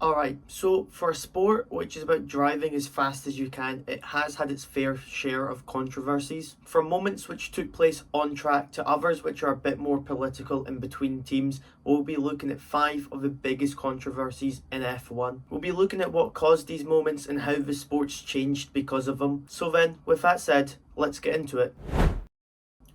Alright, so for a sport which is about driving as fast as you can, it has had its fair share of controversies. From moments which took place on track to others which are a bit more political in between teams, we'll be looking at 5 of the biggest controversies in F1. We'll be looking at what caused these moments and how the sport's changed because of them. So then, with that said, let's get into it.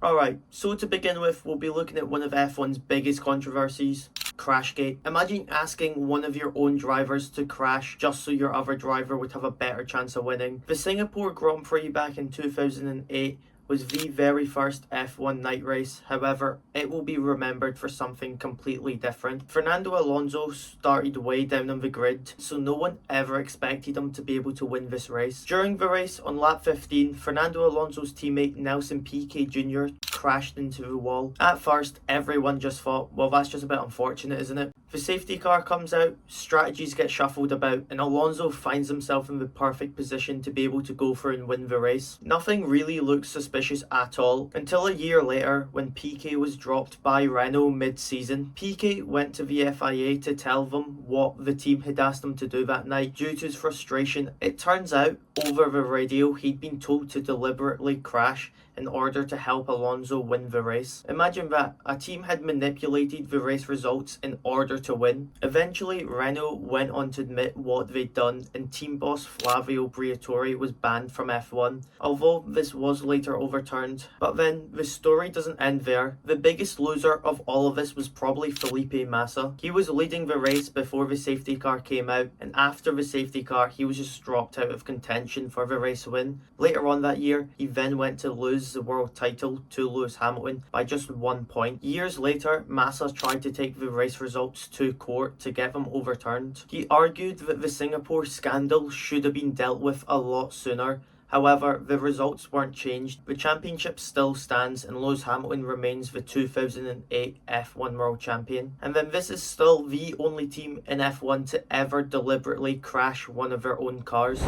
Alright, so to begin with, we'll be looking at one of F1's biggest controversies, Crashgate. Imagine asking one of your own drivers to crash just so your other driver would have a better chance of winning. The Singapore Grand Prix back in 2008 was the very first F1 night race. However, it will be remembered for something completely different. Fernando Alonso started way down on the grid, so no one ever expected him to be able to win this race. During the race, on lap 15, Fernando Alonso's teammate Nelson Piquet Jr. crashed into the wall. At first, everyone just thought, well, that's just a bit unfortunate, isn't it? The safety car comes out, strategies get shuffled about, and Alonso finds himself in the perfect position to be able to go for and win the race. Nothing really looks suspicious at all, until a year later when Piquet was dropped by Renault mid-season. Piquet went to the FIA to tell them what the team had asked him to do that night. Due to his frustration, it turns out, over the radio, he'd been told to deliberately crash in order to help Alonso win the race. Imagine that, a team had manipulated the race results in order to win. Eventually, Renault went on to admit what they'd done, and team boss Flavio Briatore was banned from F1, although this was later overturned. But then, the story doesn't end there. The biggest loser of all of this was probably Felipe Massa. He was leading the race before the safety car came out, and after the safety car, he was just dropped out of contention for the race win. Later on that year, he then went to lose the world title to Lewis Hamilton by just 1 point. Years later, Massa tried to take the race results to court to get them overturned. He argued that the Singapore scandal should have been dealt with a lot sooner. However, the results weren't changed. The championship still stands and Lewis Hamilton remains the 2008 F1 World Champion. And then this is still the only team in F1 to ever deliberately crash one of their own cars.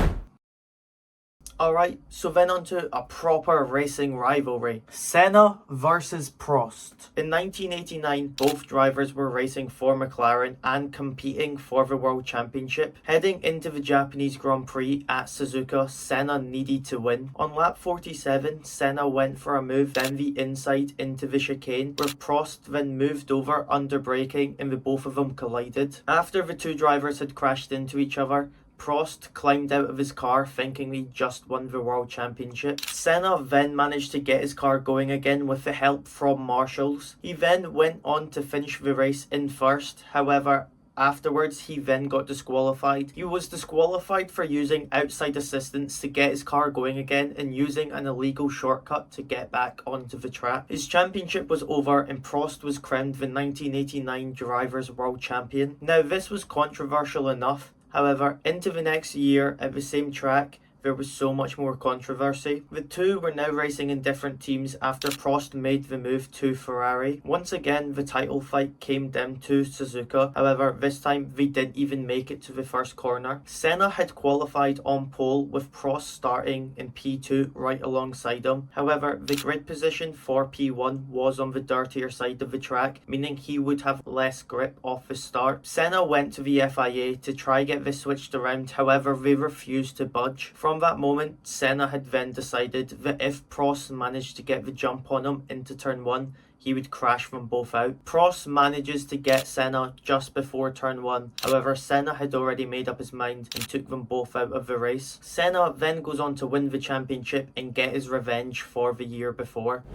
Alright, so then on to a proper racing rivalry. Senna versus Prost. In 1989, both drivers were racing for McLaren and competing for the World Championship. Heading into the Japanese Grand Prix at Suzuka, Senna needed to win. On lap 47, Senna went for a move down the inside into the chicane, where Prost then moved over under braking and the both of them collided. After the two drivers had crashed into each other, Prost climbed out of his car thinking he just won the World Championship. Senna then managed to get his car going again with the help from marshals. He then went on to finish the race in first. However, afterwards, he then got disqualified. He was disqualified for using outside assistance to get his car going again and using an illegal shortcut to get back onto the track. His championship was over and Prost was crowned the 1989 Drivers' World Champion. Now, this was controversial enough. However, into the next year at the same track, there was so much more controversy. The two were now racing in different teams after Prost made the move to Ferrari. Once again, the title fight came down to Suzuka. However, this time they didn't even make it to the first corner. Senna had qualified on pole with Prost starting in P2 right alongside him. However, the grid position for P1 was on the dirtier side of the track, meaning he would have less grip off the start. Senna went to the FIA to try get this switched around, however they refused to budge. From that moment, Senna had then decided that if Prost managed to get the jump on him into turn 1, he would crash them both out. Prost manages to get Senna just before turn 1. However, Senna had already made up his mind and took them both out of the race. Senna then goes on to win the championship and get his revenge for the year before.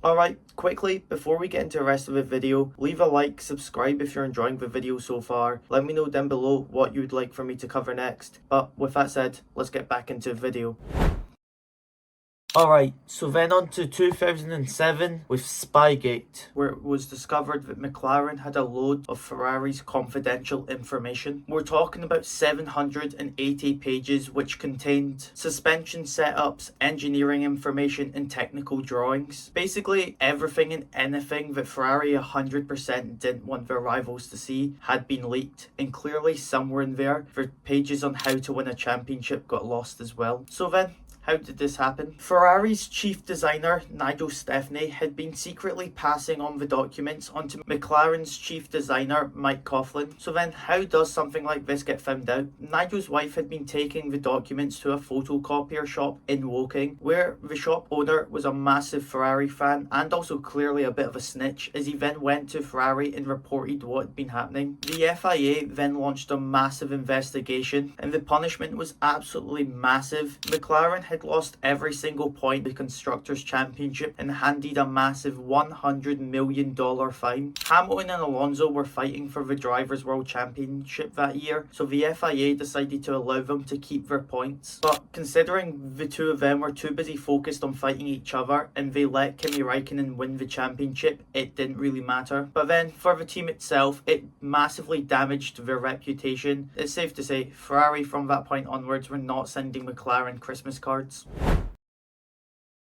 Alright, quickly, before we get into the rest of the video, leave a like, subscribe if you're enjoying the video so far. Let me know down below what you would like for me to cover next. But with that said, let's get back into the video. Alright, so then on to 2007 with Spygate, where it was discovered that McLaren had a load of Ferrari's confidential information. We're talking about 780 pages which contained suspension setups, engineering information and technical drawings. Basically everything and anything that Ferrari 100% didn't want their rivals to see had been leaked, and clearly somewhere in there, the pages on how to win a championship got lost as well. So then, How did this happen? Ferrari's chief designer, Nigel Stefani, had been secretly passing on the documents onto McLaren's chief designer, Mike Coughlin. So then how does something like this get found out? Nigel's wife had been taking the documents to a photocopier shop in Woking, where the shop owner was a massive Ferrari fan and also clearly a bit of a snitch, as he then went to Ferrari and reported what had been happening. The FIA then launched a massive investigation, and the punishment was absolutely massive. McLaren had lost every single point in the Constructors' Championship and handed a massive $100 million fine. Hamilton and Alonso were fighting for the Drivers' World Championship that year, so the FIA decided to allow them to keep their points. But considering the two of them were too busy focused on fighting each other and they let Kimi Raikkonen win the championship, it didn't really matter. But then for the team itself, it massively damaged their reputation. It's safe to say Ferrari from that point onwards were not sending McLaren Christmas cards.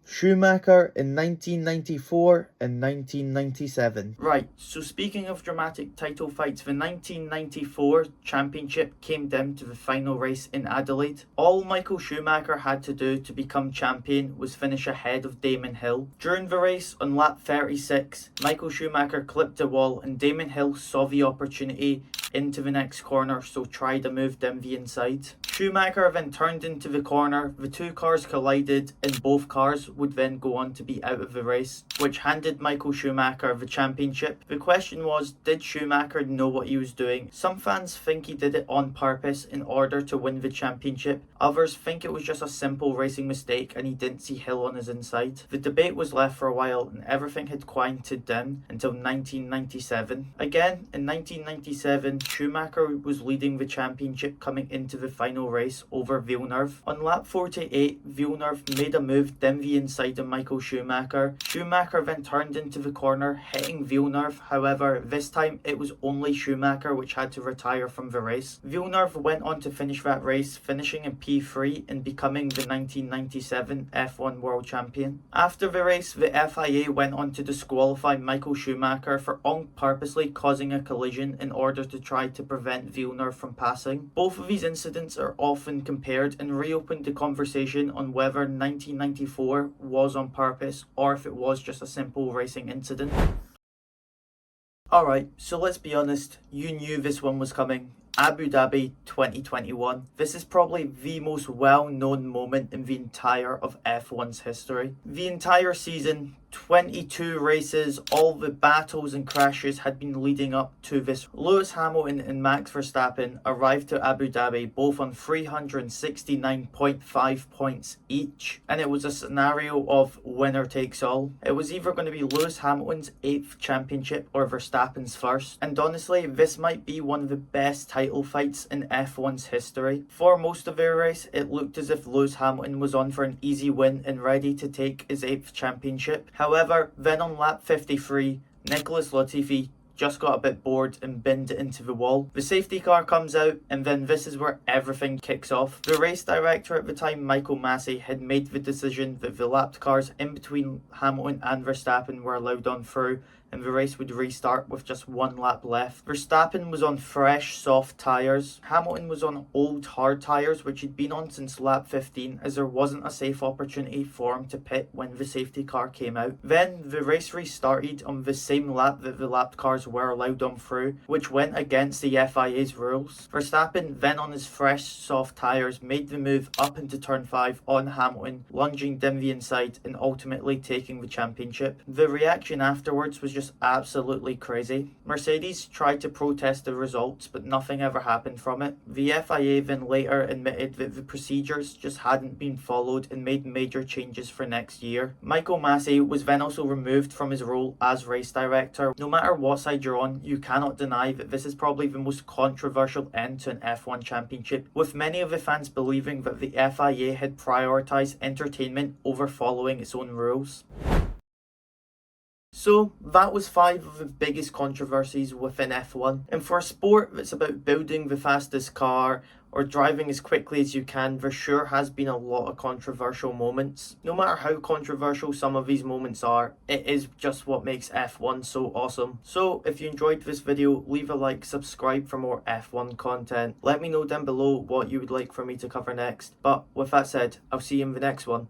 Schumacher in 1994 and 1997. Right, so speaking of dramatic title fights, the 1994 championship came down to the final race in Adelaide. All Michael Schumacher had to do to become champion was finish ahead of Damon Hill. During the race, on lap 36, Michael Schumacher clipped the wall and Damon Hill saw the opportunity into the next corner, so tried to move down the inside. Schumacher then turned into the corner, the two cars collided and both cars would then go on to be out of the race, which handed Michael Schumacher the championship. The question was, did Schumacher know what he was doing? Some fans think he did it on purpose in order to win the championship. Others think it was just a simple racing mistake and he didn't see Hill on his inside. The debate was left for a while and everything had quieted down until 1997. Again, in 1997, Schumacher was leading the championship coming into the final race over Villeneuve. On lap 48, Villeneuve made a move down the inside of Michael Schumacher. Schumacher then turned into the corner, hitting Villeneuve. However, this time it was only Schumacher which had to retire from the race. Villeneuve went on to finish that race, finishing in P3 and becoming the 1997 F1 World Champion. After the race, the FIA went on to disqualify Michael Schumacher for purposely causing a collision in order to try to prevent Villeneuve from passing. Both of these incidents are often compared and reopened the conversation on whether 1994 was on purpose or if it was just a simple racing incident. Alright, so let's be honest, you knew this one was coming. Abu Dhabi 2021. This is probably the most well-known moment in the entire of F1's history. The entire season, 22 races, all the battles and crashes had been leading up to this. Lewis Hamilton and Max Verstappen arrived to Abu Dhabi both on 369.5 points each, and it was a scenario of winner takes all. It was either going to be Lewis Hamilton's 8th championship or Verstappen's first, and honestly this might be one of the best title fights in F1's history. For most of the race, it looked as if Lewis Hamilton was on for an easy win and ready to take his 8th championship. However, then on lap 53, Nicholas Latifi just got a bit bored and binned it into the wall. The safety car comes out and then this is where everything kicks off. The race director at the time, Michael Massey, had made the decision that the lapped cars in between Hamilton and Verstappen were allowed on through and the race would restart with just one lap left. Verstappen was on fresh, soft tyres. Hamilton was on old, hard tyres, which he'd been on since lap 15, as there wasn't a safe opportunity for him to pit when the safety car came out. Then the race restarted on the same lap that the lapped cars were allowed on through, which went against the FIA's rules. Verstappen, then on his fresh, soft tyres, made the move up into turn 5 on Hamilton, lunging down the inside and ultimately taking the championship. The reaction afterwards was just absolutely crazy. Mercedes tried to protest the results, but nothing ever happened from it. The FIA then later admitted that the procedures just hadn't been followed and made major changes for next year. Michael Massey was then also removed from his role as race director. No matter what side you're on, you cannot deny that this is probably the most controversial end to an F1 championship, with many of the fans believing that the FIA had prioritised entertainment over following its own rules. So that was 5 of the biggest controversies within F1, and for a sport that's about building the fastest car or driving as quickly as you can, there sure has been a lot of controversial moments. No matter how controversial some of these moments are, it is just what makes F1 so awesome. So if you enjoyed this video, leave a like, subscribe for more F1 content. Let me know down below what you would like for me to cover next. But with that said, I'll see you in the next one.